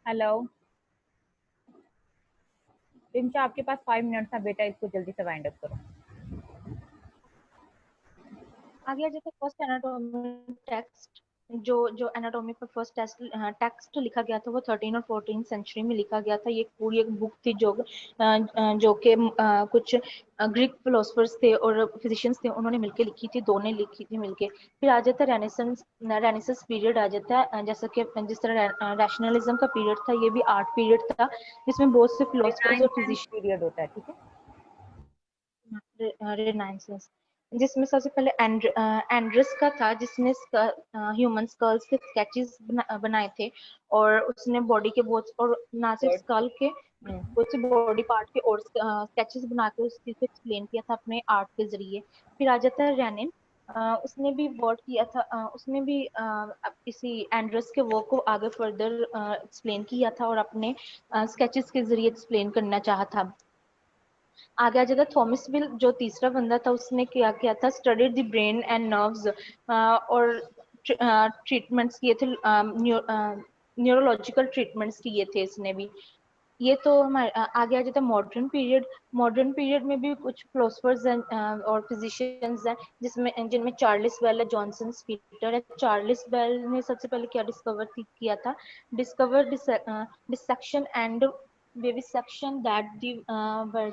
Hello रिंचा, आपके पास 5 minute था बेटा, इसको जल्दी से वाइंड अप करो। आगे जैसे फर्स्ट एनाटॉमी टेक्स्ट जो जो एनाटॉमी पर फर्स्ट टेक्स्ट लिखा गया था वो 13 और 14 सेंचुरी में लिखा गया था। ये पूरी एक बुक थी जो कि कुछ ग्रीक फिलोसफर्स थे और फिजिशियंस थे, उन्होंने मिलके लिखी थी, दो ने लिखी थी मिलके। फिर आ जाता है रेनेसेंस पीरियड आ जाता है, जैसा कि जिस तरह रैशनलिज्म का पीरियड था, ये भी आर्ट पीरियड था जिसमें बहुत से फिलोसफर्स और रिनाइंसेंस फिजिशियंस। पीरियड होता है, ठीक है। रिनाइंसेंस जिसमें सबसे पहले एंड्रस का था, जिसने ह्यूमन स्कल्स के स्केचेस बनाए थे, और उसने बॉडी के बहुत, और ना सिर्फ गुड। स्कल के बहुत से बॉडी पार्ट के और स्केचेस बना के उस चीज को एक्सप्लेन किया था अपने आर्ट के जरिए। फिर आ जाता है रेनिन। उसने भी वर्क किया था, उसने भी इसी एंड्रस के वर्क को आगे फर्दर एक्सप्लेन किया था और अपने स्केचेस के जरिए एक्सप्लेन करना चाहा था। आगे आ जाता थॉमस विल, जो तीसरा बंदा था, उसने क्या किया था, studied the brain and nerves, और ट्रीटमेंट्स किए थे, न्यूरोलॉजिकल ट्रीटमेंट्स किए थे इसने भी। ये तो हमारे आगे आ जाता है मॉडर्न पीरियड। मॉडर्न पीरियड में भी कुछ फिलोसफर्स हैं और फिजिशियंस हैं, जिसमें जिनमें चार्ल्स बेल है, जॉनसन स्पीटर है। चार्ल्स बेल ने सबसे पहले क्या डिस्कवर किया था, discover dissection and vivisection that the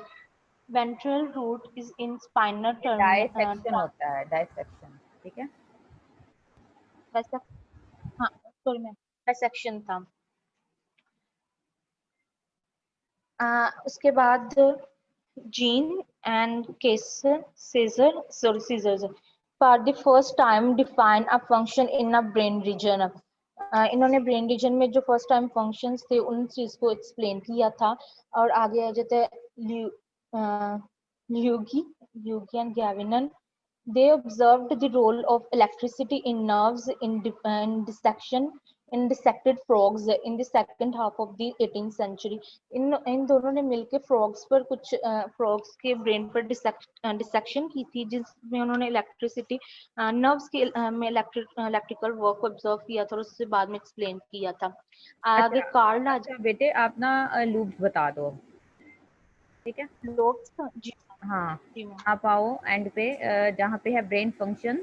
ventral root is in spinal ये डायसेक्शन होता है, डायसेक्शन, ठीक है। वैसा। हाँ, सॉरी मैम, डायसेक्शन था। उसके बाद Jean and Cesar Caesar sorry Caesars for the first time define a function in a brain region. इन्होंने ब्रेन रीजन में जो फर्स्ट टाइम फंक्शंस थे उन चीज को एक्सप्लेन किया था। और आगे आ जाते हैं Luigi Luigi and गैविनन। They observed the role of electricity in nerves in dissection in dissected frogs in the second half of the 18th century. इन दोनों ने मिलकर फ्रॉग्स पर कुछ फ्रॉग्स के ब्रेन पर डिसेक्शन की थी, जिसमें उन्होंने इलेक्ट्रिसिटी नर्व्स के में इलेक्ट्रिकल वर्क को ऑब्जर्व किया था और उससे बाद में एक्सप्लेन किया था। आगे अच्छा कार्ल आज अच्छा बेटे, आप ना लूप्स बता दो, ठीक है। लोग। जी हाँ, जी मैम। आप आओ एंड पे, जहाँ पे है brain function.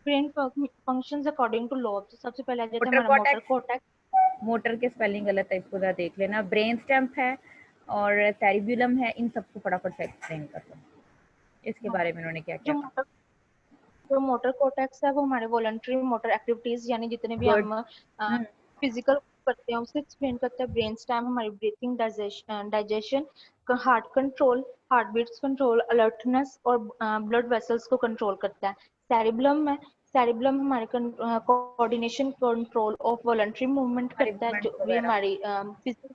Brain functions according two lobes, सबसे पहले आ जाता है मोटर हमारा मोटर कॉर्टेक्स, कॉर्टेक्स। मोटर के स्पेलिंग गलत है, इसको जरा देख लेना। ब्रेन स्टेम है और सेरिब्यूलम है, इन सबको फटाफट से एक्सप्लेन कर दो, इसके बारे में उन्होंने क्या क्या जो कहा। मोटर जो मोटर कोर्टेक्स है वो हमारे वॉलंटरी मोटर एक्टिविटीज, यानी जितने भी गुड। हम फिजिकल करते हैं उसे एक्सप्लेन करता है। ब्रेन स्टेम हमारी breathing, digestion, heart control, heart beats control, alertness और ब्लड वेसल्स को कंट्रोल करता है। सेरिब्लम है, सेरिब्लम हमारे coordination, control of voluntary movement हमारी करता है, मूवमेंट्स जो भी वगैरह। हमारी फिजिकल।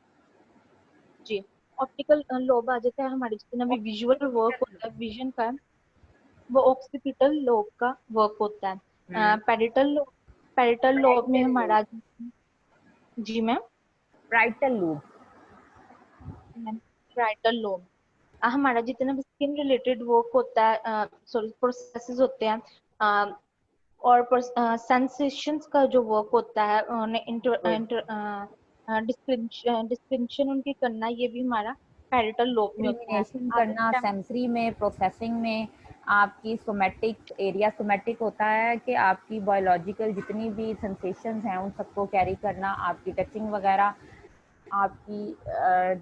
जी। ऑप्टिकल लोब आ जाता है, हमारे जितना भी विजुअल वर्क होता है विजन का, वो ऑक्सीपिटल लोब का वर्क होता है। पेरिटल लोब में प्राइटल लूप। हमारा। जी ma'am. Parietal loop. Parietal lobe हमारा जितना भी स्किन रिलेटेड वर्क होता है, सॉरी प्रोसेसेस होते हैं, अ, और सेंसेशंस का जो वर्क होता है, गुड। डिस्क्रिप्शन उनकी करना, ये भी हमारा पेरिटल लोब में होता है। डिस्क्रिमिनेशन आगे करना सेंसरी में, प्रोसेसिंग में, आपकी सोमेटिक एरिया, सोमेटिक होता है कि आपकी बायोलॉजिकल जितनी भी सेंसेशंस हैं उन सबको कैरी करना, आपकी टचिंग वगैरह, आपकी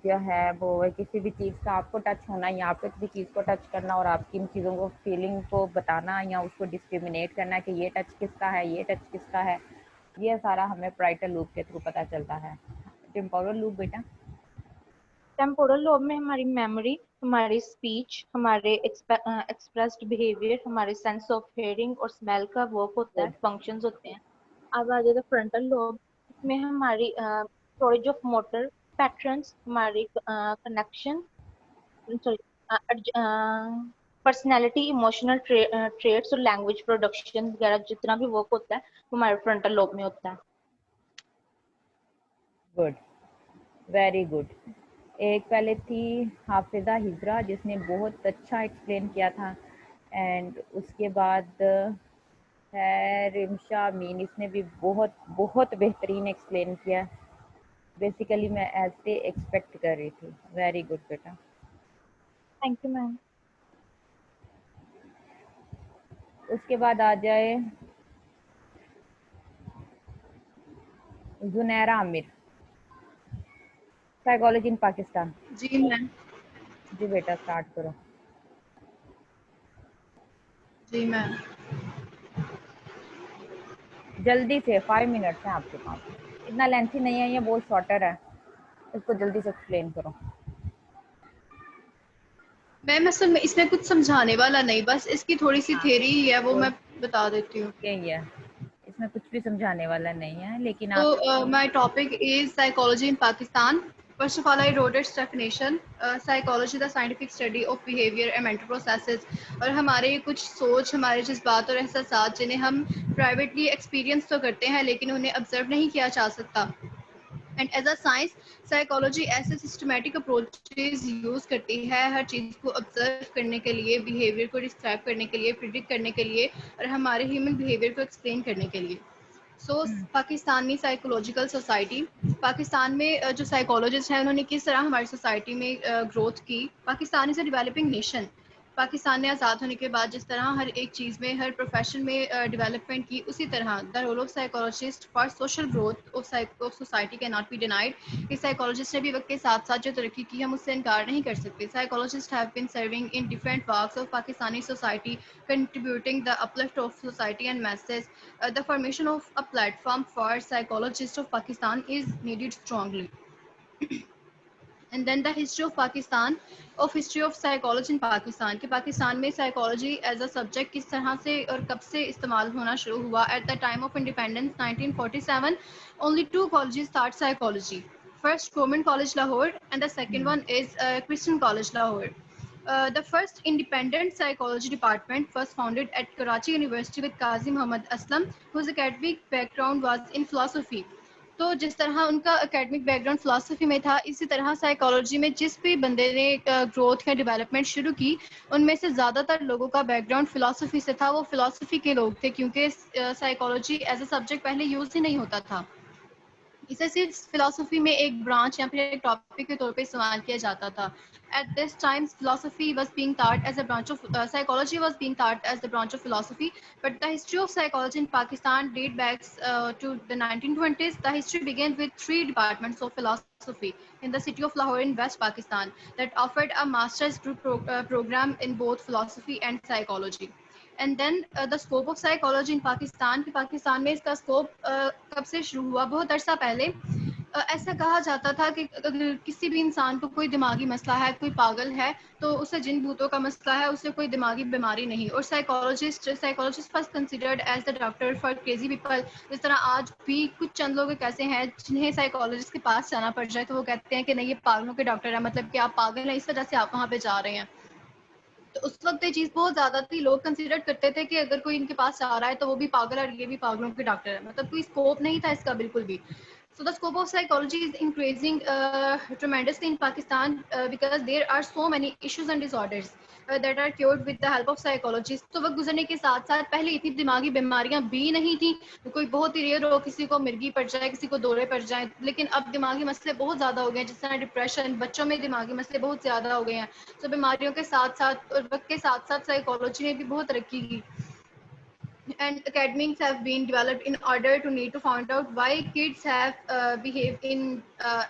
जो है वो किसी भी चीज़ का आपको टच होना या आपको किसी चीज़ को टच करना और आपकी इन चीज़ों को फीलिंग को बताना या उसको डिस्क्रिमिनेट करना कि ये टच किसका है, ये टच किसका है, ये सारा हमें प्राइटल लूप के थ्रू पता चलता है। टेम्पोरल लूप बेटा। टेम्पोरल लोब में हमारी मेमोरी, हमारी स्पीच, हमारे एक्सप्रेस्ड बिहेवियर, हमारे सेंस ऑफ हियरिंग और स्मेल का वर्क होता है, गुड। फंक्शंस होते हैं। अब आ जाता है फ्रंटल लोब। इसमें हमारी स्टोरेज ऑफ मोटर पैटर्न्स, हमारी connection, sorry, personality, emotional traits और लैंग्वेज प्रोडक्शन वगैरह जितना भी वर्क होता है वो हमारे फ्रंटल लोब में होता है। Good, very good. एक पहले थी हाफिज़ा हिजरा, जिसने बहुत अच्छा एक्सप्लेन किया था, एंड उसके बाद है रिमशा मीन, इसने भी बहुत बहुत बेहतरीन एक्सप्लेन किया। बेसिकली मैं ऐसे एक्सपेक्ट कर रही थी। वेरी गुड बेटा। Thank you ma'am. उसके बाद आ जाए जुनैरा आमिर, साइकोलॉजी इन पाकिस्तान। जी मैम। जी बेटा स्टार्ट करो। जी मैम। जल्दी से, 5 मिनट्स हैं आपके पास, इतना लेंथी नहीं है ये, बहुत शॉर्टर है, इसको जल्दी से एक्सप्लेन करो। मैम असल में इसमें कुछ समझाने वाला नहीं, बस इसकी थोड़ी सी हाँ, थ्योरी ही है, वो तो मैं बता देती हूँ। यही है, इसमें कुछ भी समझाने वाला नहीं है, लेकिन आप So my topic is psychology in Pakistan. First of all, I wrote its definition. Psychology, the scientific study of behavior and mental processes. और हमारे कुछ सोच, हमारे जज्बात और एहसासात जिन्हें हम प्राइवेटली एक्सपीरियंस तो करते हैं लेकिन उन्हें ऑब्जर्व नहीं किया जा सकता। And as a science psychology ऐसे सिस्टमेटिक अप्रोचेज यूज करती है हर चीज़ को ऑब्जर्व करने के लिए, बिहेवियर को डिस्क्राइब करने के लिए, प्रिडिक्ट करने के लिए और हमारे ह्यूमन बिहेवियर को एक्सप्लेन करने के लिए। सो पाकिस्तानी साइकोलॉजिकल सोसाइटी, पाकिस्तान में जो साइकोलॉजिस्ट हैं उन्होंने किस तरह हमारी सोसाइटी में ग्रोथ की। Pakistan is a developing nation. Pakistan ने आज़ाद होने के बाद जिस तरह हर एक चीज़ में, हर प्रोफेशन में डेवलपमेंट की, उसी तरह the role of psychologist for social growth of society can not be denied. इस साइकोलॉजिस्ट ने भी वक्त के साथ साथ जो तरक्की की हम उससे इनकार नहीं कर सकते। Psychologist have been serving in different works of Pakistani society, contributing the uplift of society and masses. The formation of a platform for psychologists of Pakistan is needed strongly. And then the history of Pakistan, of history of psychology in Pakistan, कि पाकिस्तान में psychology as a subject किस तरह से और कब से इस्तेमाल होना शुरू हुआ। At the time of independence 1947 only two colleges start psychology, first government college Lahore and the second one is Christian college Lahore. The first independent psychology department was founded at Karachi University with Qazi Muhammad Aslam, whose academic background was in philosophy. तो जिस तरह उनका academic background philosophy में था, इसी तरह psychology में जिस भी बंदे ने ग्रोथ या डेवलपमेंट शुरू की, उनमें से ज़्यादातर लोगों का बैकग्राउंड फ़िलासफ़ी से था। वो फ़िलासफ़ी के लोग थे क्योंकि साइकोलॉजी एज अ सब्जेक्ट पहले यूज़ ही नहीं होता था। इसे सिर्फ फिलोसफी में एक ब्रांच या फिर एक टॉपिक के तौर पे इस्तेमाल किया जाता था. At this time, philosophy was being taught as a branch of psychology was being taught as the branch of philosophy. But the history of psychology in Pakistan date back to the 1920s. The history began with 3 departments of philosophy in the city of Lahore in West Pakistan that offered a master's program in both philosophy and psychology. And then the scope of psychology in Pakistan, कि पाकिस्तान में इसका scope कब से शुरू हुआ। बहुत अरसा पहले ऐसा कहा जाता था कि अगर किसी भी इंसान को कोई दिमागी मसला है, कोई पागल है, तो उसे जिन भूतों का मसला है, उसे कोई दिमागी बीमारी नहीं। और psychologist first considered as the doctor for crazy people. जिस तरह आज भी कुछ चंद लोग एक ऐसे हैं जिन्हें साइकोलॉजिस्ट के पास जाना पड़ जाए तो वो कहते हैं कि नहीं, ये पागलों के डॉक्टर है, मतलब कि आप पागल हैं, इस वजह से आप वहाँ पे जा रहे हैं। तो उस वक्त ये चीज़ बहुत ज़्यादा थी, लोग कंसिडर करते थे कि अगर कोई इनके पास आ रहा है तो वो भी पागल है और ये भी पागलों के डॉक्टर है, मतलब कोई स्कोप नहीं था इसका बिल्कुल भी. So the scope of psychology is increasing tremendously in Pakistan because there are so many issues and disorders that are cured with the help of psychologists. तो वक्त गुजरने के साथ साथ पहले इतनी दिमागी बीमारियां भी नहीं थी, तो कोई बहुत ही रेयर हो, किसी को मिर्गी पड़ जाए, किसी को दौरे पड़ जाए, लेकिन अब दिमागी मसले बहुत ज़्यादा हो गए हैं, जिस तरह डिप्रेशन, बच्चों में दिमागी मसले बहुत ज़्यादा हो गए हैं. तो बीमारियों के साथ साथ और वक्त के साथ साथ साइकोलॉजी ने भी बहुत तरक्की की. And academics have been developed in order to need to find out why kids have behaved in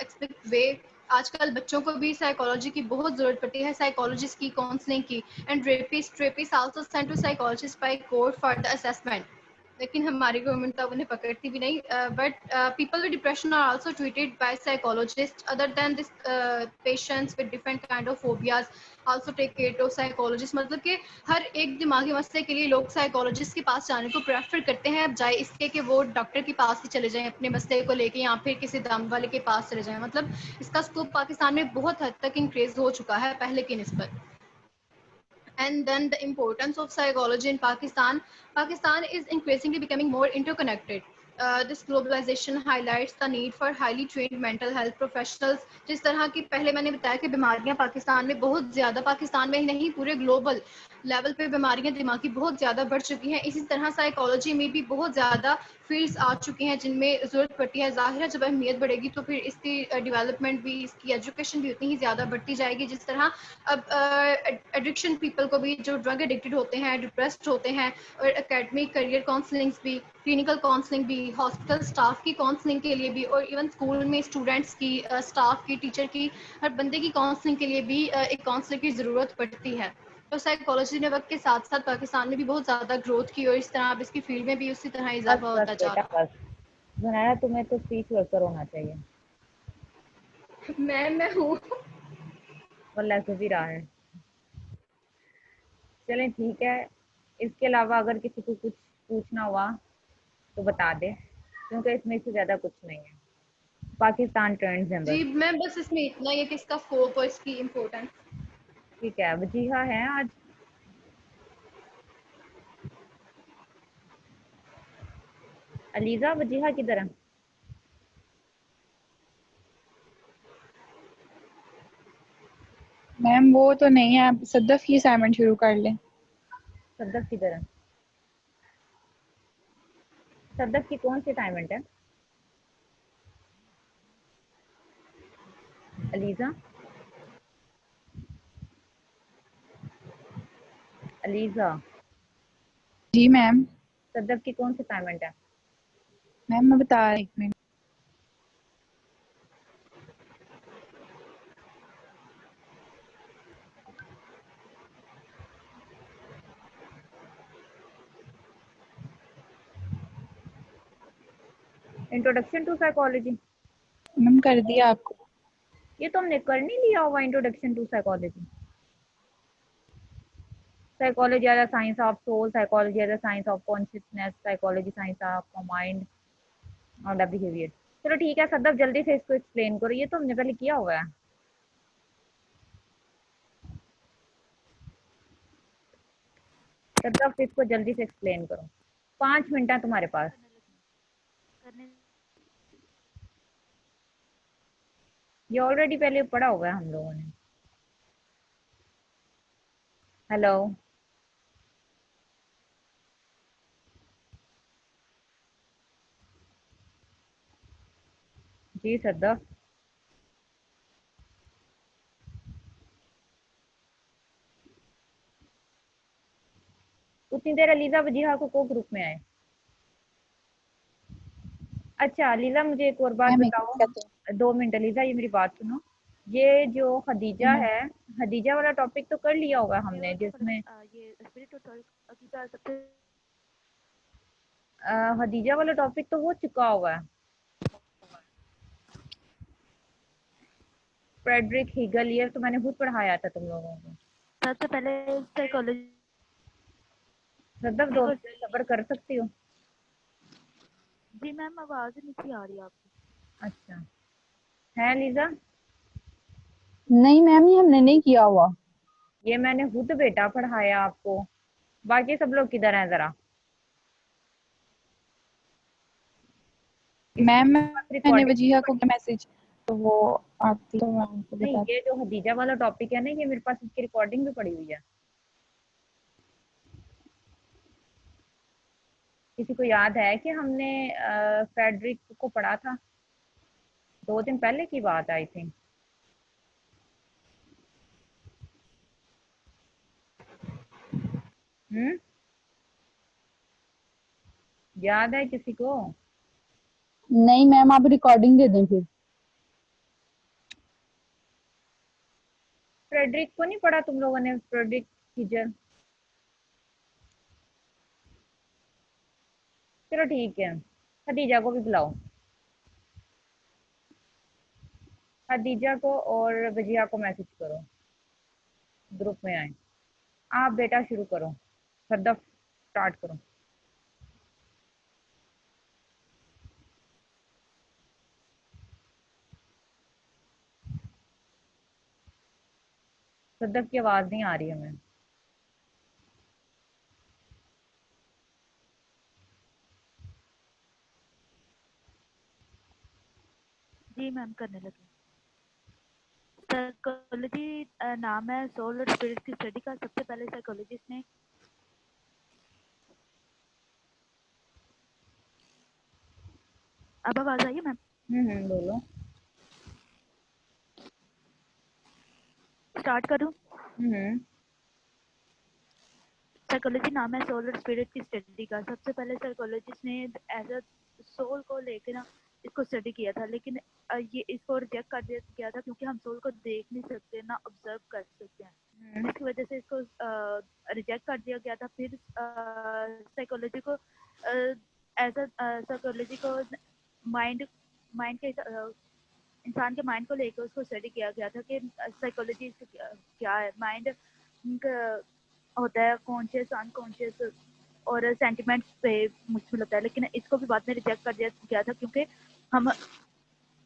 explicit way. आजकल बच्चों को भी साइकोलॉजी की बहुत ज़रूरत पड़ती है, साइकोलॉजिस्ट की, काउंसलिंग की. And rapist also sent to psychologist by court for the assessment. लेकिन हमारी गवर्नमेंट तो उन्हें पकड़ती भी नहीं. But people with depression are also treated by psychologist. Other than this patients with different kind of phobias also take care of psychologist. मतलब कि हर एक दिमागी मसले के लिए लोग साइकोलॉजिस्ट के पास जाने को प्रेफर करते हैं, बजाय इसके कि वो डॉक्टर के पास ही चले जाएं अपने मसले को लेके, या फिर किसी दाम वाले के पास चले जाएं. मतलब इसका स्कोप पाकिस्तान में बहुत हद तक इंक्रीज हो चुका है पहले की निस्बत. And then the importance of psychology in Pakistan. Pakistan is increasingly becoming more interconnected. This globalization highlights the need for highly trained mental health professionals. जिस तरह की पहले मैंने बताया कि बीमारियां पाकिस्तान में बहुत ज़्यादा, पाकिस्तान में ही नहीं पूरे ग्लोबल लेवल पे बीमारियां दिमागी बहुत ज़्यादा बढ़ चुकी हैं। इसी तरह साइकोलॉजी में भी बहुत ज़्यादा फील्ड्स आ चुकी हैं जिनमें ज़रूरत पड़ती है। ज़ाहिर है जब अहमियत बढ़ेगी तो फिर इसकी डेवलपमेंट भी, इसकी एजुकेशन भी उतनी ही ज़्यादा बढ़ती जाएगी। जिस तरह अब एडिक्शन पीपल को भी, जो ड्रग एडिक्टेड होते हैं, डिप्रेस्ड होते हैं, और एकेडमिक करियर काउंसलिंग्स भी, क्लिनिकल काउंसलिंग भी, हॉस्पिटल स्टाफ की काउंसलिंग के लिए भी, और इवन स्कूल में स्टूडेंट्स की, स्टाफ की, टीचर की, हर बंदे की काउंसलिंग के लिए भी एक काउंसलर की ज़रूरत पड़ती है। तो साइकोलॉजी ने वक्त के साथ साथ पाकिस्तान में भी बहुत ज़्यादा ग्रोथ की, और इस तरह अब इसकी फील्ड में भी उसी तरह बस इजाफा बस होता जा बेटा रहा बस, जुनैरा तुम्हें तो स्पीच वर्कर होना चाहिए। है। मैं हूँ। वल्लाह ऐसे भी रहा है। चलें ठीक है, इसके अलावा अगर किसी को कुछ पूछना हुआ तो बता दे, क्योंकि इसमें इससे ज़्यादा कुछ नहीं है। पाकिस्तान ट्रेंड्स हैं बस। जी मैं बस इसमें इतना ही है कि इसका स्कोप और इसकी इम्पोर्टेंस। ठीक है, वजीहा है आज? अलीजा, वजीहा किधर है? मैम वो तो नहीं है, आप सद्दफ की असाइनमेंट शुरू कर लें। सद्दफ किधर है? सद्दफ की कौन सी असाइनमेंट है? अलीजा, अलीजा, जी मैम। सद्दफ की कौन सी असाइनमेंट है? मैम मैं बता रही, एक minute. Introduction to psychology. Ma'am कर दिया आपको। ये तो हमने कर नहीं लिया हुआ, introduction to psychology. Psychology as a science of soul, psychology as a science of consciousness, psychology science of mind और बिहेवियर। चलो ठीक है सदफ, जल्दी से इसको एक्सप्लेन करो, ये तो हमने पहले किया हुआ है। सदफ इसको जल्दी से एक्सप्लेन करो, 5 मिनट है तुम्हारे पास। ये ऑलरेडी पहले पढ़ा हुआ है हम लोगों ने। हेलो, जी सदफ। उतनी देर अलीजा वजीहा को ग्रुप में आए। अच्छा अलीजा, मुझे एक और बात मैम एक बताओ। मिनट कहते हैं। 2 मिनट अलीजा, ये मेरी बात सुनो। ये जो जी खदीजा मैम। है, खदीजा वाला टॉपिक तो कर लिया होगा हमने, जिसमें खदीजा वाला टॉपिक तो हो चुका हुआ है। फ्रेडरिक हीगल, ये तो मैंने खुद पढ़ाया था तुम लोगों को। सबसे पहले साइकोलॉजी। सदफ 2 मिनट सब्र कर सकती हो? जी मैम, आवाज नहीं आ रही आपकी। अच्छा है लीजा, नहीं मैम, ये हमने नहीं किया हुआ। ये मैंने खुद बेटा पढ़ाया आपको। बाकी सब लोग किधर हैं जरा? मैम इसकी मैंने रिकॉर्डिंग वजीहा को मैसेज, तो वो आती तो मैं उनको नहीं, बता। ये जो खदीजा वाला टॉपिक है ना, ये मेरे पास इसकी रिकॉर्डिंग भी पड़ी हुई है। किसी को याद है कि हमने फ्रेडरिक को पढ़ा था? 2 दिन पहले की बात आई थिंक। हम्म, याद है किसी को? नहीं मैम, आप रिकॉर्डिंग दे दें फिर। फ्रेडरिक को नहीं पढ़ा तुम लोगों ने? फ्रेडरिक हीजल। चलो ठीक है, खदीजा को भी बुलाओ। खदीजा को और वजिया को मैसेज करो, ग्रुप में आए। आप बेटा शुरू करो, सदफ स्टार्ट करो। सदफ की आवाज नहीं आ रही हमें। जी मैम, करने लगी। साइकोलॉजी नाम है सोल और स्पिरिट की स्टडी का। सबसे पहले साइकोलॉजिस्ट ने अब आवाज आई है मैम? बोलो। स्टार्ट करूं? हम्म साइकोलॉजी नाम है सोल और स्पिरिट की स्टडी का। सबसे पहले साइकोलॉजिस्ट ने एज अ सोल को लेकर ना इसको स्टडी किया था, लेकिन ये इसको रिजेक्ट कर दिया गया था क्योंकि हम सोल को देख नहीं सकते ना ऑब्जर्व कर सकते हैं, जिसकी वजह से इसको रिजेक्ट कर दिया गया था। फिर साइकोलॉजी को एज अ साइकोलॉजी को माइंड माइंड के इंसान के माइंड को लेकर उसको स्टडी किया गया था कि साइकोलॉजी क्या है। माइंड होता है कॉन्शियस, अनकॉन्शियस और सेंटिमेंट्स पे मुश्किल होता है, लेकिन इसको भी बाद में रिजेक्ट कर दिया गया था क्योंकि हम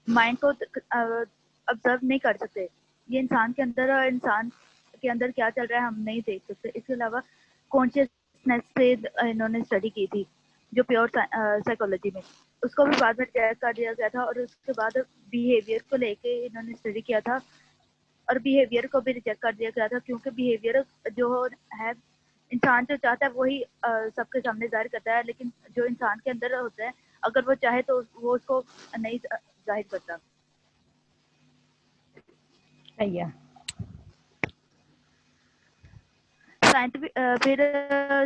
माइंड को ऑब्जर्व नहीं कर सकते। ये इंसान के अंदर क्या चल रहा है हम नहीं देख सकते। इसके अलावा कॉन्शियसनेस पे इन्होंने स्टडी की थी जो प्योर साइकोलॉजी में, उसको भी बाद में रिजेक्ट कर दिया गया था। और उसके बाद बिहेवियर को लेके इन्होंने स्टडी किया था और बिहेवियर को भी रिजेक्ट कर दिया गया था क्योंकि बिहेवियर जो है इंसान जो चाहता है वही सबके सामने जाहिर करता है, लेकिन जो इंसान के अंदर होता है अगर वो चाहे तो वो उसको नहीं जाहिर करता। सही है। फिर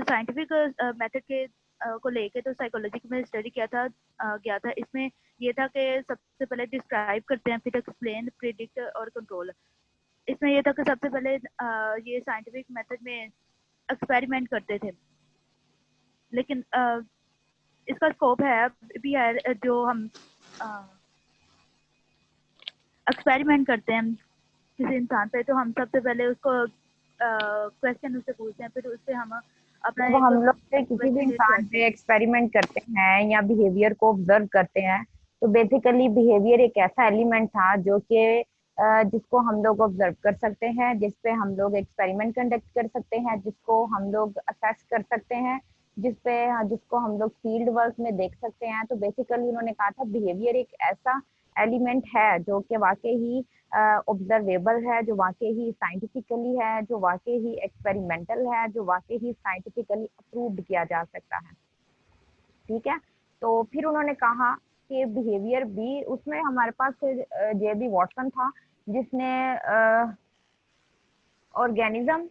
साइंटिफिक मेथड के को लेके तो साइकोलॉजी में स्टडी किया था गया था। इसमें ये था कि सबसे पहले डिस्क्राइब करते हैं, फिर एक्सप्लेन, प्रिडिक्ट और कंट्रोल। इसमें ये था कि सबसे पहले ये साइंटिफिक मेथड में एक्सपेरिमेंट करते थे, लेकिन इसका स्कोप है भी है जो हम एक्सपेरिमेंट करते हैं किसी इंसान पे, तो हम सबसे पहले उसको क्वेश्चन उससे पूछते हैं, फिर उससे हम अपना जब एक हम लोग से किसी भी क्वेश्चन इंसान पे एक्सपेरिमेंट करते हैं या बिहेवियर को ऑब्जर्व करते हैं, तो बेसिकली बिहेवियर एक ऐसा एलिमेंट था जो कि जिसको हम लोग ऑब्जर्व कर सकते हैं, जिस पे हम लोग एक्सपेरिमेंट कंडक्ट कर सकते हैं, जिसको हम लोग असेस कर सकते हैं, जिसको हम लोग फील्ड वर्क में देख सकते हैं। तो बेसिकली उन्होंने कहा था बिहेवियर एक ऐसा एलिमेंट है जो कि वाकई ही ऑब्जर्वेबल है, जो वाकई ही साइंटिफिकली है, जो वाकई ही एक्सपेरिमेंटल है, जो वाकई ही साइंटिफिकली अप्रूव्ड किया जा सकता है। ठीक है। तो फिर उन्होंने कहा कि बिहेवियर भी, उसमें हमारे पास जे बी वॉटसन था जिसने ऑर्गेनिज्म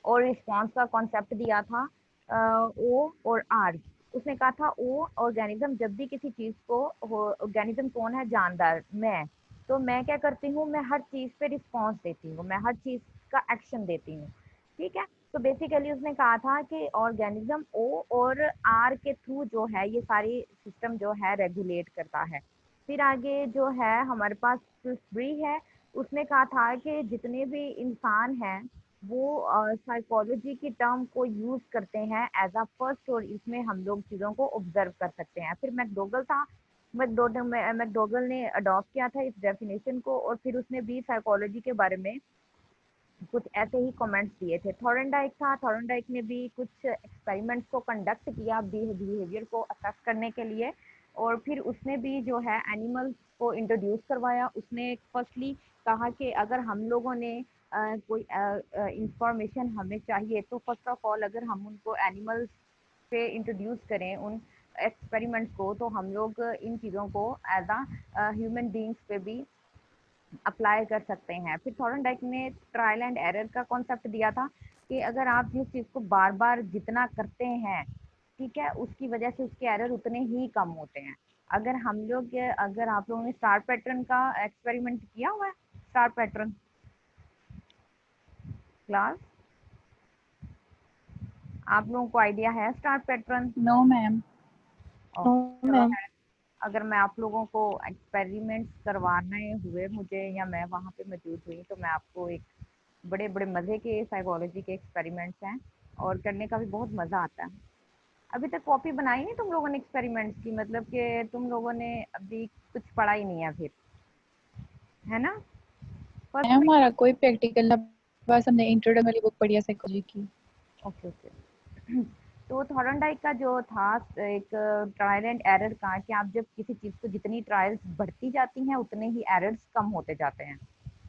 और रिस्पॉन्स का कॉन्सेप्ट दिया था, ओ और आर। उसने कहा था ओ ऑर्गेनिज्म, जब भी किसी चीज को, ऑर्गेनिज्म कौन है? जानदार, मैं। तो मैं क्या करती हूँ, मैं हर चीज पे रिस्पॉन्स देती हूँ, मैं हर चीज का एक्शन देती हूँ। ठीक है। तो बेसिकली उसने कहा था कि ऑर्गेनिज्म ओ और आर के थ्रू जो है ये सारी सिस्टम जो है रेगुलेट करता है। फिर आगे जो है हमारे पास फ्री है, उसने कहा था कि जितने भी इंसान हैं वो साइकोलॉजी की टर्म को यूज करते हैं एज अ फर्स्ट, और इसमें हम लोग चीज़ों को ऑब्जर्व कर सकते हैं। फिर मैकडोगल था, मैकडोगल ने अडॉप्ट किया था इस डेफिनेशन को, और फिर उसने भी साइकोलॉजी के बारे में कुछ ऐसे ही कमेंट्स दिए थे। थॉर्नडाइक था, थॉर्नडाइक ने भी कुछ एक्सपेरिमेंट्स को कंडक्ट किया बिहेवियर को असेस करने के लिए, और फिर उसने भी जो है एनिमल्स को इंट्रोड्यूस करवाया। उसने फर्स्टली कहा कि अगर हम लोगों ने कोई इंफॉर्मेशन हमें चाहिए तो फर्स्ट ऑफ ऑल अगर हम उनको एनिमल्स पे इंट्रोड्यूस करें उन एक्सपेरिमेंट्स को, तो हम लोग इन चीज़ों को एज अ ह्यूमन बींग्स पे भी अप्लाई कर सकते हैं। फिर थॉर्नडाइक ने ट्रायल एंड एरर का कॉन्सेप्ट दिया था कि अगर आप जिस चीज़ को बार बार जितना करते हैं, ठीक है, उसकी वजह से उसके एरर उतने ही कम होते हैं। अगर आप लोगों ने स्टार पैटर्न का एक्सपेरिमेंट किया हुआ है, स्टार पैटर्न क्लास, आप लोगों को आइडिया है स्टार पैटर्न? No ma'am. चलो, अगर मैं आप लोगों को एक्सपेरिमेंट्स करवाने हुए मुझे, या मैं वहाँ पे मौजूद हुई, तो मैं आपको एक बड़े बड़े मज़े के साइकोलॉजी के एक्सपेरिमेंट्स हैं और करने का भी बहुत मज़ा आता है। अभी तक कॉपी बनाई नहीं तुम लोगों ने एक्सपेरिमेंट्स की? मतलब कि तुम लोगों ने अभी कुछ पढ़ा ही नहीं है फिर, है ना? फर्स्ट मैम हमारा कोई प्रैक्टिकल ना, बस हमने इंट्रोडक्शन वाली बुक पढ़ी है साइकोलॉजी की। Okay okay. तो थॉर्नडाइक का जो था एक ट्रायल एंड एरर का, कि आप जब किसी चीज़ को, जितनी ट्रायल्स बढ़ती जाती हैं उतने ही एरर्स कम होते जाते हैं।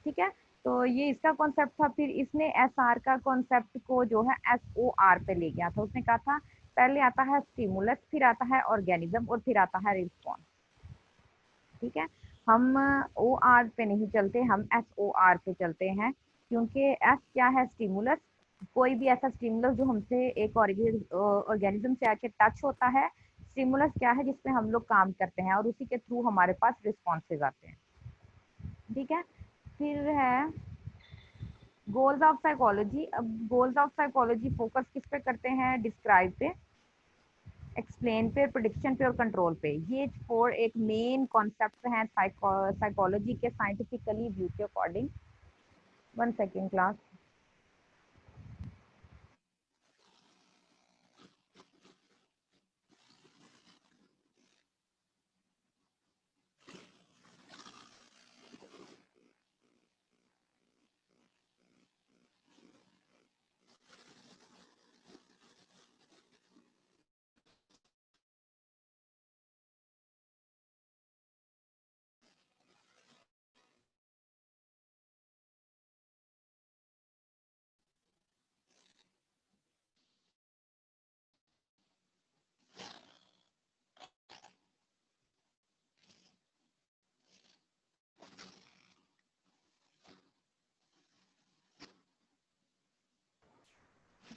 ठीक है। तो ये इसका कॉन्सेप्ट था। फिर इसने SR का कॉन्सेप्ट को जो है SOR पे ले गया था। उसने कहा था पहले आता है स्टिमुलस, फिर आता है ऑर्गेनिज्म और फिर आता है रिस्पॉन्स। ठीक है, हम OR पे नहीं चलते, हम SOR पे चलते हैं, क्योंकि S क्या है, स्टिमुलस। कोई भी ऐसा स्टिमुलस जो हमसे एक ऑर्गेनिज्म से आके टच होता है। स्टिमुलस क्या है, जिसपे हम लोग काम करते हैं और उसी के थ्रू हमारे पास रिस्पॉन्सेज आते हैं। ठीक है, फिर है गोल्स ऑफ साइकोलॉजी। अब गोल्स ऑफ साइकोलॉजी फोकस किस पे करते हैं, डिस्क्राइब पे, एक्सप्लेन पे, प्रिडिक्शन पे और कंट्रोल पे। ये 4 एक मेन कॉन्सेप्ट हैं साइकोलॉजी के साइंटिफिकली व्यू के अकॉर्डिंग। 1 second class.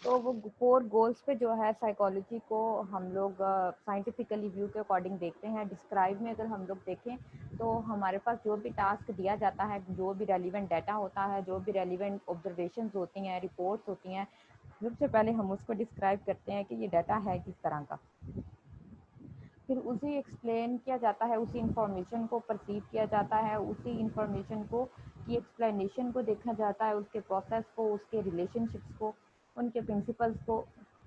तो वो 4 गोल्स पे जो है साइकोलॉजी को हम लोग साइंटिफिकली व्यू के अकॉर्डिंग देखते हैं। डिस्क्राइब में अगर हम लोग देखें तो हमारे पास जो भी टास्क दिया जाता है, जो भी रेलिवेंट डाटा होता है, जो भी रेलिवेंट ऑब्जर्वेशंस होती हैं, रिपोर्ट्स होती हैं, सबसे पहले हम उसको डिस्क्राइब करते हैं कि ये डाटा है किस तरह का। फिर उसी एक्सप्लेन किया जाता है, उसी इंफॉर्मेशन को परसीव किया जाता है, उसी इंफॉर्मेशन को की एक्सप्लेनेशन को देखा जाता है, उसके प्रोसेस को, उसके रिलेशनशिप्स को, उनके प्रिंसिपल्स को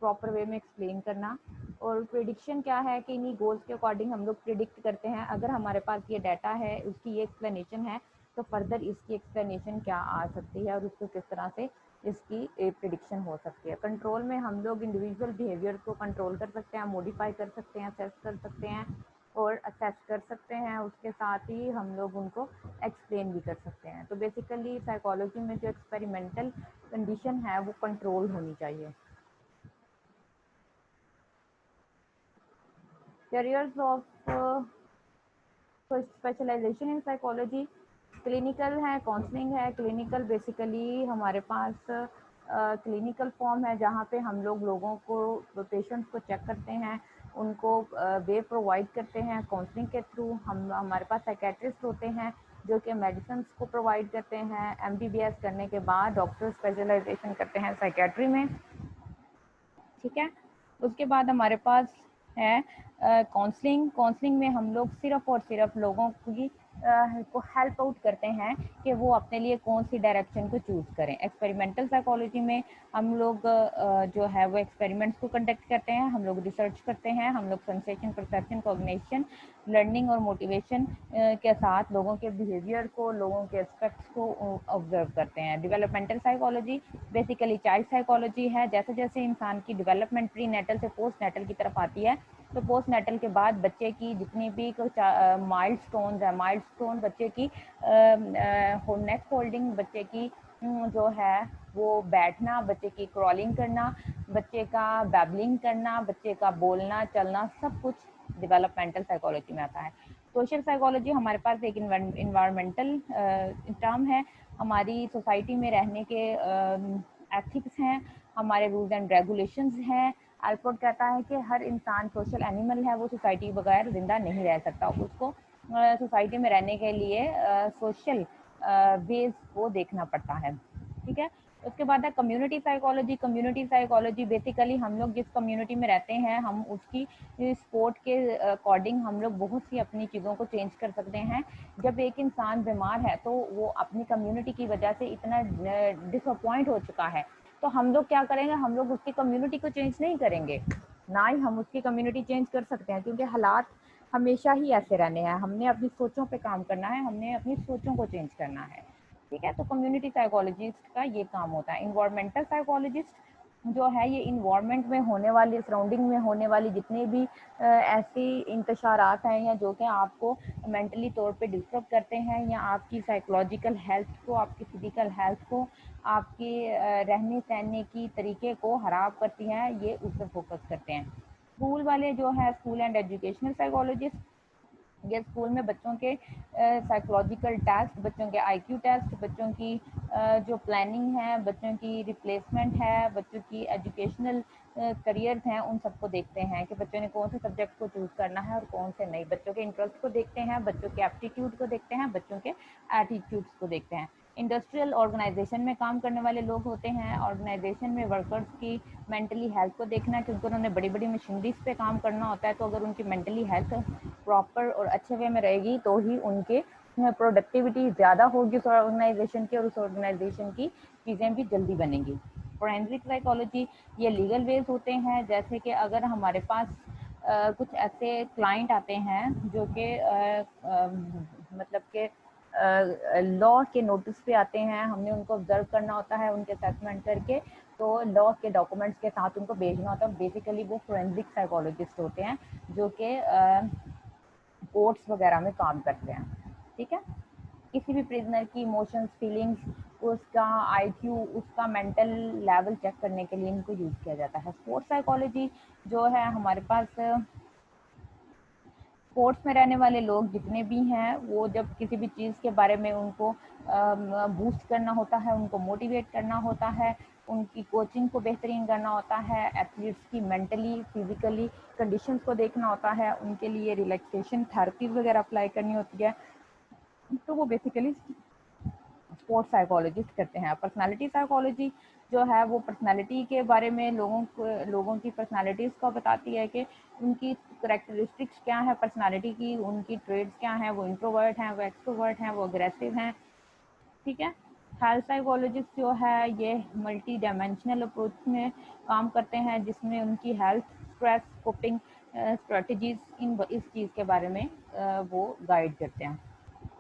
प्रॉपर वे में एक्सप्लेन करना। और प्रिडिक्शन क्या है कि इन्हीं गोल्स के अकॉर्डिंग हम लोग प्रिडिक्ट करते हैं, अगर हमारे पास ये डाटा है, उसकी ये एक्सप्लेनेशन है, तो फर्दर इसकी एक्सप्लेनेशन क्या आ सकती है और उसको किस तरह से इसकी प्रिडिक्शन हो सकती है। कंट्रोल में हम लोग इंडिविजुअल बिहेवियर को कंट्रोल कर सकते हैं, मॉडिफाई कर सकते हैं, असेस कर सकते हैं और असेस कर सकते हैं, उसके साथ ही हम लोग उनको एक्सप्लेन भी कर सकते हैं। तो बेसिकली साइकोलॉजी में जो एक्सपेरिमेंटल कंडीशन है वो कंट्रोल होनी चाहिए। Careers of specialisation in psychology, clinical है, काउंसलिंग है। क्लिनिकल बेसिकली हमारे पास क्लिनिकल फॉर्म है जहाँ पे हम लोग लोगों को, पेशेंट्स को चेक करते हैं, उनको वे प्रोवाइड करते हैं काउंसलिंग के थ्रू। हमारे पास साइकेट्रिस्ट होते हैं जो कि मेडिसिन को प्रोवाइड करते हैं। MBBS करने के बाद डॉक्टर स्पेशलाइजेशन करते हैं साइकेट्री में। ठीक है, उसके बाद हमारे पास है काउंसलिंग। काउंसलिंग में हम लोग सिर्फ और सिर्फ लोगों की को हेल्प आउट करते हैं कि वो अपने लिए कौन सी डायरेक्शन को चूज़ करें। एक्सपेरिमेंटल साइकोलॉजी में हम लोग जो है वो एक्सपेरिमेंट्स को कंडक्ट करते हैं, हम लोग रिसर्च करते हैं, हम लोग सेंसेशन, परसेप्शन, कॉग्निशन, लर्निंग और मोटिवेशन के साथ लोगों के बिहेवियर को, लोगों के एस्पेक्ट्स को ऑब्जर्व करते हैं। Developmental psychology basically child psychology है। जैसे जैसे इंसान की डेवलपमेंट प्री नेटल से पोस्ट नेटल की तरफ आती है, तो पोस्ट नेटल के बाद बच्चे की जितनी भी माइलस्टोन्स है, माइलस्टोन बच्चे की नेक होल्डिंग, बच्चे की जो है वो बैठना, बच्चे की क्रॉलिंग करना, बच्चे का बैबलिंग करना, बच्चे का बोलना चलना, सब कुछ डेवलपमेंटल साइकोलॉजी में आता है। सोशल साइकोलॉजी हमारे पास एक इन्वायरमेंटल टर्म है। हमारी सोसाइटी में रहने के एथिक्स हैं, हमारे रूल्स एंड रेगुलेशंस हैं। अल्पोर्ट कहता है कि हर इंसान सोशल एनिमल है, वो सोसाइटी बगैर जिंदा नहीं रह सकता। उसको सोसाइटी में रहने के लिए सोशल बेस को देखना पड़ता है। ठीक है, उसके बाद है community psychology. Community psychology basically हम लोग जिस कम्युनिटी में रहते हैं, हम उसकी स्पोर्ट के अकॉर्डिंग हम लोग बहुत सी अपनी चीज़ों को चेंज कर सकते हैं। जब एक इंसान बीमार है तो वो अपनी कम्युनिटी की वजह से इतना डिसअपॉइंट हो चुका है, तो हम लोग क्या करेंगे, हम लोग उसकी कम्युनिटी को चेंज नहीं करेंगे, ना ही हम उसकी कम्युनिटी चेंज कर सकते हैं, क्योंकि हालात हमेशा ही ऐसे रहने हैं। हमने अपनी सोचों पे काम करना है, हमने अपनी सोचों को चेंज करना है। ठीक है, तो कम्युनिटी साइकोलॉजिस्ट का ये काम होता है। इन्वायरमेंटल साइकोलॉजिस्ट जो है ये इन्वायरमेंट में होने वाली, सराउंडिंग में होने वाली जितने भी ऐसी इंतशारात हैं या जो कि आपको मेंटली तौर पे डिस्टर्ब करते हैं या आपकी साइकोलॉजिकल हेल्थ को, आपकी फिजिकल हेल्थ को, आपके रहने सहने की तरीके को खराब करती हैं, ये उस पर फोकस करते हैं। स्कूल वाले जो है, स्कूल एंड एजुकेशनल साइकोलॉजिस्ट, ये स्कूल में बच्चों के साइकोलॉजिकल टेस्ट, बच्चों के आईक्यू टेस्ट, बच्चों की जो प्लानिंग है, बच्चों की रिप्लेसमेंट है, बच्चों की एजुकेशनल करियर्स हैं, उन सबको देखते हैं कि बच्चों ने कौन से सब्जेक्ट को चूज़ करना है और कौन से नहीं। बच्चों के इंटरेस्ट को देखते हैं, बच्चों के एप्टीट्यूड को देखते हैं, बच्चों के एटीट्यूड्स को देखते हैं। इंडस्ट्रियल ऑर्गेनाइजेशन में काम करने वाले लोग होते हैं, ऑर्गेनाइजेशन में वर्कर्स की मेंटली हेल्थ को देखना, क्योंकि उन्होंने बड़ी बड़ी मशीनरीज पे काम करना होता है, तो अगर उनकी मेंटली हेल्थ प्रॉपर और अच्छे वे में रहेगी तो ही उनके प्रोडक्टिविटी ज़्यादा होगी उस ऑर्गेनाइजेशन की, और उस ऑर्गेनाइजेशन की चीज़ें भी जल्दी बनेंगी। फोरेंसिक साइकोलॉजी, ये लीगल वेज होते हैं, जैसे कि अगर हमारे पास कुछ ऐसे क्लाइंट आते हैं जो कि मतलब के लॉ के नोटिस पे आते हैं, हमने उनको ऑब्जर्व करना होता है, उनके असेसमेंट करके तो लॉ के डॉक्यूमेंट्स के साथ उनको भेजना होता है। बेसिकली वो फोरेंसिक साइकोलॉजिस्ट होते हैं जो कि कोर्ट्स वगैरह में काम करते हैं। ठीक है, किसी भी प्रिजनर की इमोशंस, फीलिंग्स, उसका आईक्यू, उसका मेंटल लेवल चेक करने के लिए इनको यूज़ किया जाता है। स्पोर्ट्स साइकोलॉजी जो है, हमारे पास स्पोर्ट्स में रहने वाले लोग जितने भी हैं, वो जब किसी भी चीज़ के बारे में उनको बूस्ट करना होता है, उनको मोटिवेट करना होता है, उनकी कोचिंग को बेहतरीन करना होता है, एथलीट्स की मेंटली फिजिकली कंडीशंस को देखना होता है, उनके लिए रिलैक्सेशन थेरेपीज वगैरह अप्लाई करनी होती है, तो वो बेसिकली स्पोर्ट्स साइकोलॉजिस्ट करते हैं। पर्सनालिटी साइकोलॉजी जो है वो पर्सनालिटी के बारे में लोगों की पर्सनालिटीज़ को बताती है कि उनकी करेक्टरिस्टिक्स क्या है पर्सनालिटी की, उनकी ट्रेड्स क्या हैं, वो इंट्रोवर्ट हैं, वो एक्सट्रोवर्ट हैं, वो अग्रेसिव हैं। ठीक है, हेल्थ साइकोलॉजिस्ट जो है ये मल्टी डायमेंशनल अप्रोच में काम करते हैं, जिसमें उनकी हेल्थ, स्ट्रेस, कोपिंग स्ट्रेटजीज इस चीज़ के बारे में वो गाइड करते हैं।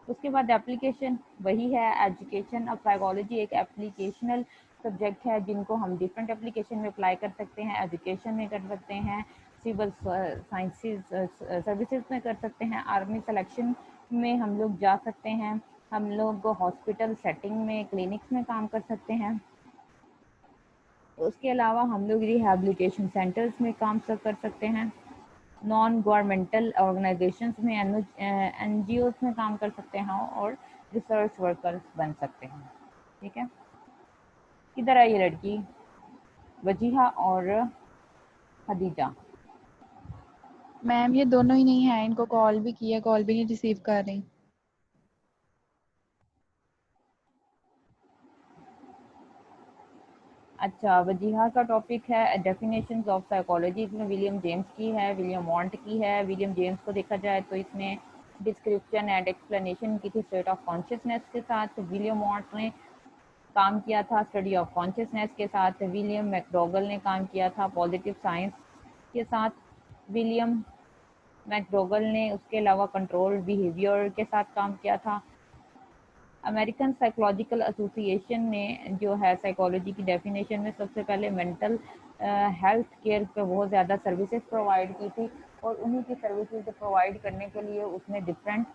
उसके बाद एप्लीकेशन वही है, एजुकेशन ऑफ साइकोलॉजी एक एप्लीकेशनल सब्जेक्ट है, जिनको हम डिफरेंट एप्लीकेशन में अप्लाई कर सकते हैं। एजुकेशन में कर सकते हैं, सिविल साइंसेज सर्विसेज में कर सकते हैं, आर्मी सिलेक्शन में हम लोग जा सकते हैं, हम लोग हॉस्पिटल सेटिंग में, क्लिनिक्स में काम कर सकते हैं। उसके अलावा हम लोग रिहैबिलिटेशन सेंटर्स में काम कर सकते हैं, नॉन गवर्नमेंटल ऑर्गेनाइजेशंस में, NGOs में काम कर सकते हैं और रिसर्च वर्कर्स बन सकते हैं। ठीक है, किधर है ये लड़की वजीहा और खदीजा? मैम ये दोनों ही नहीं है, इनको कॉल भी किया, कॉल भी नहीं रिसीव कर रही। अच्छा, वजीहा का टॉपिक है डेफिनेशंस ऑफ साइकोलॉजी। इसमें विलियम जेम्स की है, विलियम वॉन्ट की है। विलियम जेम्स को देखा जाए तो इसने डिस्क्रिप्शन एंड एक्सप्लेनेशन की थी स्टेट ऑफ कॉन्शियसनेस के साथ। विलियम वॉन्ट ने काम किया था स्टडी ऑफ कॉन्शियसनेस के साथ। विलियम मैकडोगल ने काम किया था पॉजिटिव साइंस के साथ। विलियम मैकडोगल ने उसके अलावा कंट्रोल बिहेवियर के साथ काम किया था। अमेरिकन साइकोलॉजिकल एसोसिएशन ने जो है साइकोलॉजी की डेफिनेशन में सबसे पहले मेंटल हेल्थ केयर पे बहुत ज़्यादा सर्विसेज प्रोवाइड की थी, और उन्हीं की सर्विसेज प्रोवाइड करने के लिए उसने डिफरेंट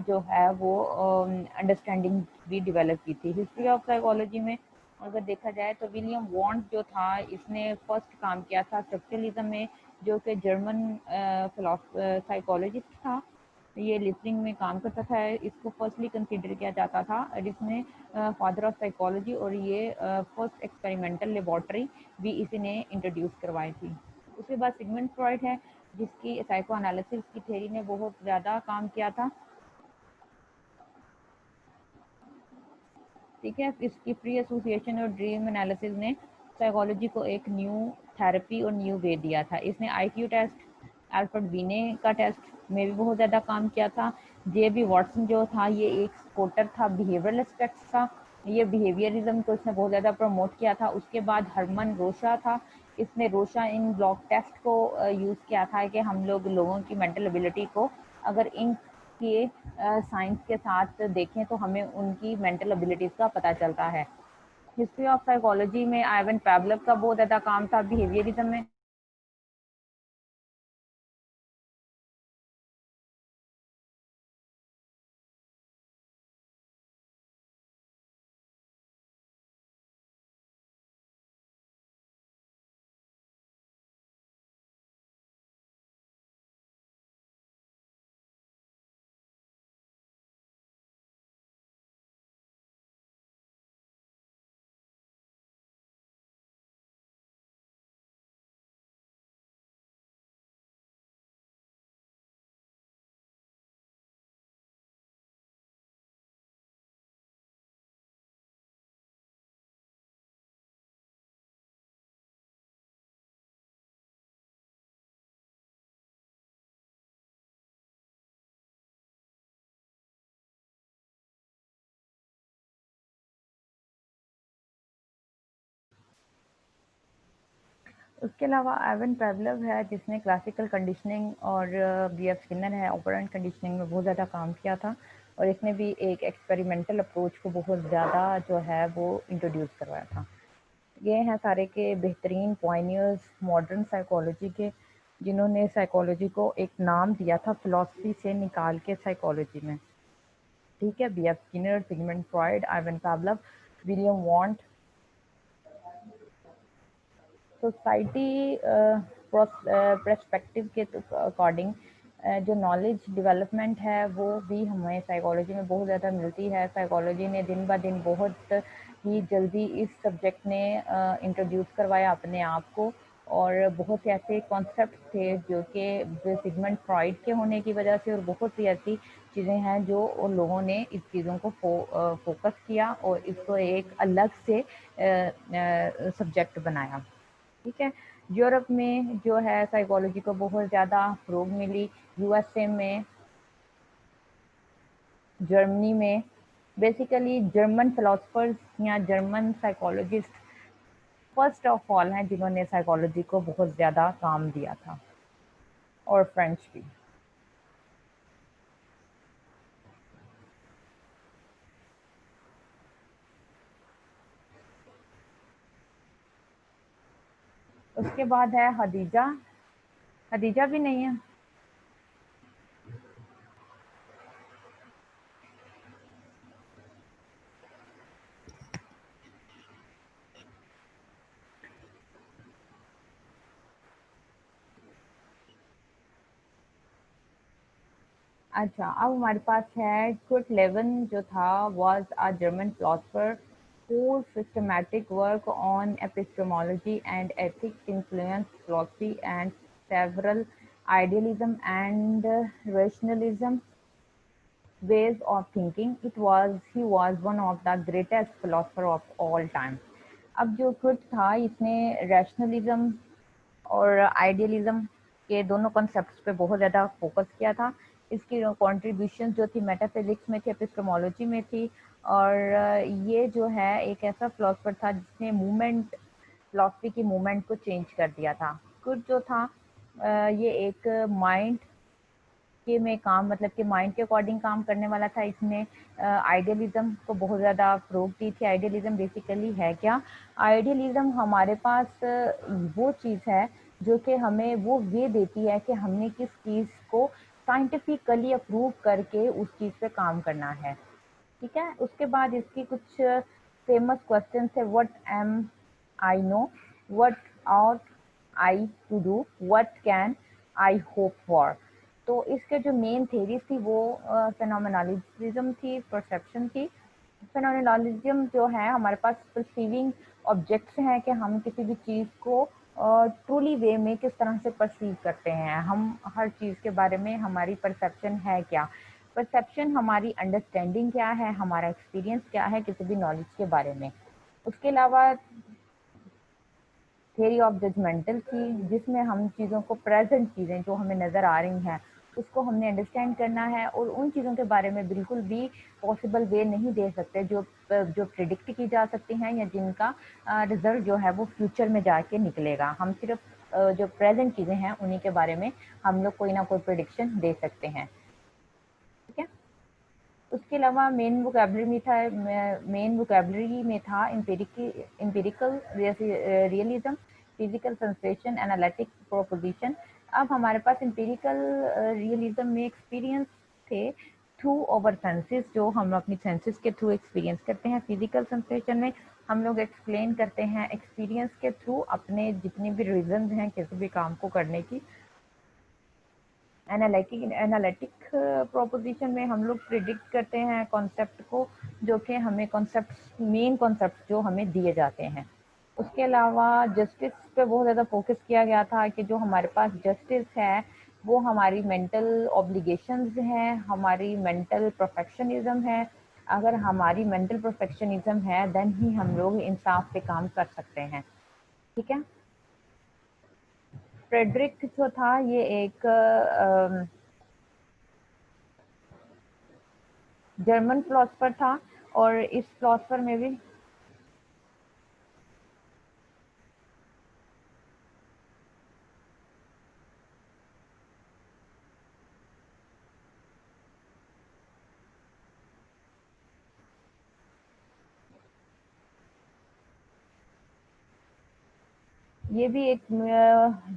जो है वो अंडरस्टैंडिंग भी डेवलप की थी। हिस्ट्री ऑफ साइकोलॉजी में अगर देखा जाए तो विलियम वॉन्ट जो था, इसने फर्स्ट काम किया था स्ट्रक्चरलिज्म में, जो कि जर्मन साइकोलॉजिस्ट था। ये लिसनिंग में काम करता था, इसको फर्स्टली कंसीडर किया जाता था, और इसने फादर ऑफ साइकोलॉजी, और ये फर्स्ट एक्सपेरिमेंटल लेबॉर्ट्री भी इसी ने इंट्रोड्यूस करवाई थी। उसके बाद सिगमंड फ्रॉइड है, जिसकी साइको एनालिसिस की थ्योरी ने बहुत ज़्यादा काम किया था। ठीक है, इसकी फ्री एसोसिएशन और ड्रीम एनालिसिस ने साइकोलॉजी को एक न्यू थेरेपी और न्यू वे दिया था। इसने आईक्यू टेस्ट, अल्फ्रेड बीने का टेस्ट में भी बहुत ज़्यादा काम किया था। JB वॉटसन जो था, ये एक सपोर्टर था बिहेवियरल एस्पेक्ट्स का, ये बिहेवियरिज्म को इसने बहुत ज़्यादा प्रमोट किया था। उसके बाद हरमन रोशा था, इसने रोशा इन ब्लॉक टेस्ट को यूज़ किया था कि हम लोगों की मेंटल एबिलिटी को अगर इन के साइंस के साथ देखें तो हमें उनकी मेंटल एबिलिटीज़ का पता चलता है। हिस्ट्री ऑफ साइकोलॉजी में आइवन पैवलव का बहुत ज़्यादा काम था बिहेवियरिज्म में। उसके अलावा आइवन पैवलव है जिसने क्लासिकल कंडीशनिंग और बी.एफ. स्किनर है ऑपरेंट कंडीशनिंग में बहुत ज़्यादा काम किया था और इसने भी एक एक्सपेरिमेंटल अप्रोच को बहुत ज़्यादा जो है वो इंट्रोड्यूस करवाया था। ये हैं सारे के बेहतरीन पॉइनियर्स मॉडर्न साइकोलॉजी के, जिन्होंने साइकोलॉजी को एक नाम दिया था फिलॉसफी से निकाल के साइकोलॉजी में। ठीक है, B F. Skinner, Sigmund Freud, Ivan Pavlov, William Wundt. Society perspective के अकॉर्डिंग जो नॉलेज डेवलपमेंट है वो भी हमें साइकोलॉजी में बहुत ज़्यादा मिलती है। साइकोलॉजी ने दिन ब दिन बहुत ही जल्दी इस सब्जेक्ट ने इंट्रोड्यूस करवाया अपने आप को, और बहुत से ऐसे कॉन्सेप्ट थे जो कि सिगमंड फ्रॉइड के होने की वजह से, और बहुत सी ऐसी चीज़ें हैं जो उन लोगों ने इस चीज़ों को फोकस किया और इसको एक अलग से सब्जेक्ट बनाया। ठीक है, यूरोप में जो है साइकोलॉजी को बहुत ज़्यादा फ़रोग मिली। यूएसए में, जर्मनी में, बेसिकली जर्मन फिलोसफर्स या German psychologist first of all हैं जिन्होंने साइकोलॉजी को बहुत ज़्यादा काम दिया था, और फ्रेंच भी। उसके बाद है खदीजा। खदीजा भी नहीं है। अच्छा, अब हमारे पास है कुर्ट लेवन जो था was a German philosopher whose systematic work on epistemology and ethics influenced philosophy and several idealism and rationalism ways of thinking. He was one of the greatest philosopher of all time. अब जो Kurt था इसने rationalism और idealism के दोनों concepts पे बहुत ज़्यादा फोकस किया था। इसकी कंट्रीब्यूशन जो थी मेटाफिजिक्स में थी, एपिस्टेमोलॉजी में थी, और ये जो है एक ऐसा फिलोसफर था जिसने मूवमेंट फिलॉसफी की मूवमेंट को चेंज कर दिया था। कुछ जो था ये एक माइंड के में काम, मतलब कि माइंड के अकॉर्डिंग काम करने वाला था। इसने आइडियलिज्म को बहुत ज़्यादा फ़रोग दी थी। आइडियलिज्म बेसिकली है क्या? आइडियलिज्म हमारे पास वो चीज़ है जो कि हमें वो वे देती है कि हमने किस चीज़ को साइंटिफिकली अप्रूव करके उस चीज़ पे काम करना है। ठीक है, उसके बाद इसकी कुछ फेमस क्वेश्चन है। What am I know, what ought I to do, what can I hope for. तो इसके जो मेन थेरीज थी वो फेनोमेनोलॉजिज्म थी, परसेप्शन थी। फेनोमेनोलॉजिज्म जो है हमारे पास परसीविंग ऑब्जेक्ट्स हैं कि हम किसी भी चीज़ को ट्रूली वे में किस तरह से परसीव करते हैं। हम हर चीज़ के बारे में हमारी परसेप्शन है क्या। परसेप्शन हमारी अंडरस्टैंडिंग क्या है, हमारा एक्सपीरियंस क्या है किसी भी नॉलेज के बारे में। उसके अलावा थ्योरी ऑफ जजमेंटल थी जिसमें हम चीज़ों को, प्रेजेंट चीज़ें जो हमें नज़र आ रही हैं उसको हमने अंडरस्टैंड करना है, और उन चीज़ों के बारे में बिल्कुल भी पॉसिबल वे नहीं दे सकते जो प्रिडिक्ट की जा सकती हैं या जिनका रिजल्ट जो है वो फ्यूचर में जाके निकलेगा। हम सिर्फ जो प्रेजेंट चीज़ें हैं उन्हीं के बारे में हम लोग कोई ना कोई प्रिडिक्शन दे सकते हैं। ठीक है, उसके अलावा मेन वोकेबलरी में था empirical realism, physical sensation, analytic proposition. अब हमारे पास एम्पिरिकल रियलिज्म में एक्सपीरियंस थे थ्रू ओवर सेंसेस, जो हम अपनी सेंसेस के थ्रू एक्सपीरियंस करते हैं। फिजिकल सेंसेशन में हम लोग एक्सप्लेन करते हैं एक्सपीरियंस के थ्रू अपने जितने भी रीजन हैं किसी भी काम को करने की। एनालिटिक प्रोपोजिशन में हम लोग प्रिडिक्ट करते हैं कॉन्सेप्ट को, जो कि हमें मेन कॉन्सेप्ट जो हमें दिए जाते हैं। उसके अलावा जस्टिस पे बहुत ज़्यादा फोकस किया गया था कि जो हमारे पास जस्टिस है वो हमारी मेंटल ऑब्लिगेशंस हैं, हमारी मेंटल परफेक्शनिज्म है। अगर हमारी मेंटल परफेक्शनिज्म है देन ही हम लोग इंसाफ पे काम कर सकते हैं। ठीक है। फ्रेडरिक जो था ये एक जर्मन फिलोसफर था, और इस फिलोसफर में भी ये भी एक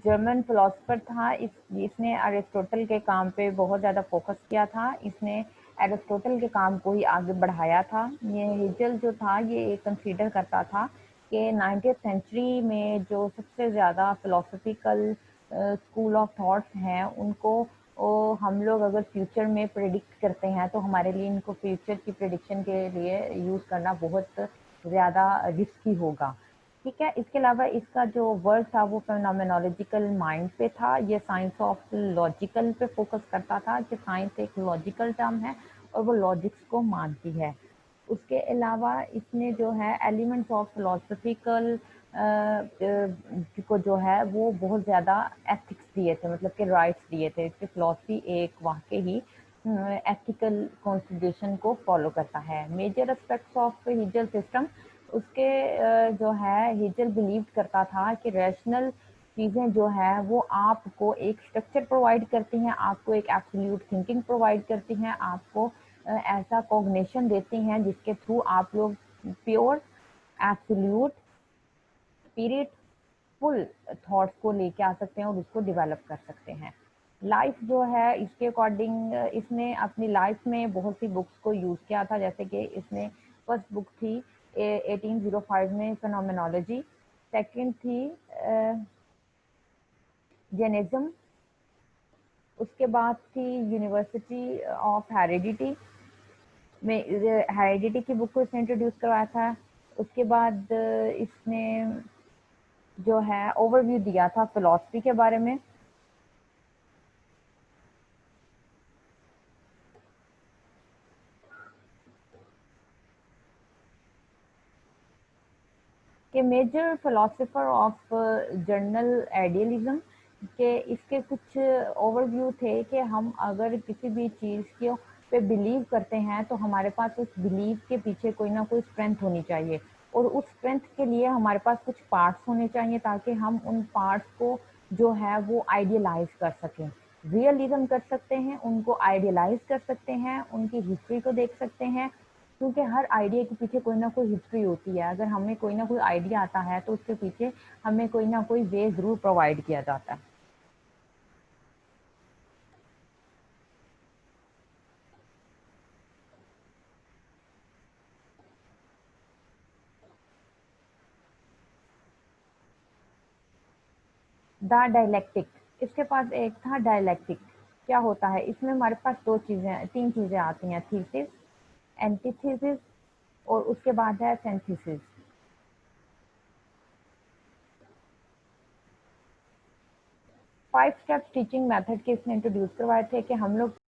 जर्मन फिलोसफर था। इसने अरिस्टोटल के काम पे बहुत ज़्यादा फोकस किया था। इसने अरिस्टोटल के काम को ही आगे बढ़ाया था। ये हेजल जो था ये कंसीडर करता था कि 19th सेंचुरी में जो सबसे ज़्यादा फिलोसफिकल स्कूल ऑफ थॉट्स हैं उनको हम लोग अगर फ्यूचर में प्रेडिक्ट करते हैं तो हमारे लिए इनको फ्यूचर की प्रेडिक्शन के लिए यूज़ करना बहुत ज़्यादा रिस्की होगा। ठीक है। इसके अलावा इसका जो वर्ड था वो फेनोमेनोलॉजिकल माइंड पे था। ये साइंस ऑफ लॉजिकल पे फोकस करता था कि साइंस एक लॉजिकल टर्म है और वो लॉजिक्स को मानती है। उसके अलावा इसने जो है एलिमेंट्स ऑफ फिलोसफिकल को जो है वो बहुत ज़्यादा एथिक्स दिए थे, मतलब कि राइट्स दिए थे कि फिलोसफी एक वाकई ही एथिकल कॉन्स्टिट्यूशन को फॉलो करता है। मेजर एस्पेक्ट्स ऑफ हिजल सिस्टम, उसके जो है हिजल बिलीव करता था कि रैशनल चीज़ें जो है वो आपको एक स्ट्रक्चर प्रोवाइड करती हैं, आपको एक एब्सोल्यूट थिंकिंग प्रोवाइड करती हैं, आपको ऐसा कॉग्निशन देती हैं जिसके थ्रू आप लोग pure absolute spirit full thoughts को लेके आ सकते हैं और उसको डेवलप कर सकते हैं। लाइफ जो है इसके अकॉर्डिंग इसने अपनी लाइफ में बहुत सी बुक्स को यूज़ किया था, जैसे कि इसने फर्स्ट बुक थी 1805 में फेनोमेनोलॉजी, सेकंड थी जेनिज्म, उसके बाद थी यूनिवर्सिटी ऑफ हेरिडिटी में हेरिडिटी की बुक को इसने इंट्रोड्यूस करवाया था। उसके बाद इसने जो है ओवरव्यू दिया था फिलॉसफी के बारे में। के major philosopher of German idealism के इसके कुछ ओवरव्यू थे कि हम अगर किसी भी चीज़ के पे बिलीव करते हैं तो हमारे पास उस बिलीव के पीछे कोई ना कोई स्ट्रेंथ होनी चाहिए, और उस स्ट्रेंथ के लिए हमारे पास कुछ पार्ट्स होने चाहिए ताकि हम उन पार्ट्स को जो है वो आइडियलाइज कर सकें, रियलिज्म कर सकते हैं, उनको आइडियलाइज कर सकते हैं, उनकी हिस्ट्री को देख सकते हैं, क्योंकि हर आइडिया के पीछे कोई ना कोई हिस्ट्री होती है। अगर हमें कोई ना कोई आइडिया आता है तो उसके पीछे हमें कोई ना कोई वे ज़रूर प्रोवाइड किया जाता है। द डायलैक्टिक, इसके पास एक था डायलैक्टिक। क्या होता है इसमें हमारे पास तीन चीज़ें आती हैं, थीसिस, एंटीथीसिस और उसके बाद है सिंथेसिस। 5 स्टेप टीचिंग मेथड के इसने इंट्रोड्यूस करवाए थे कि हम लोग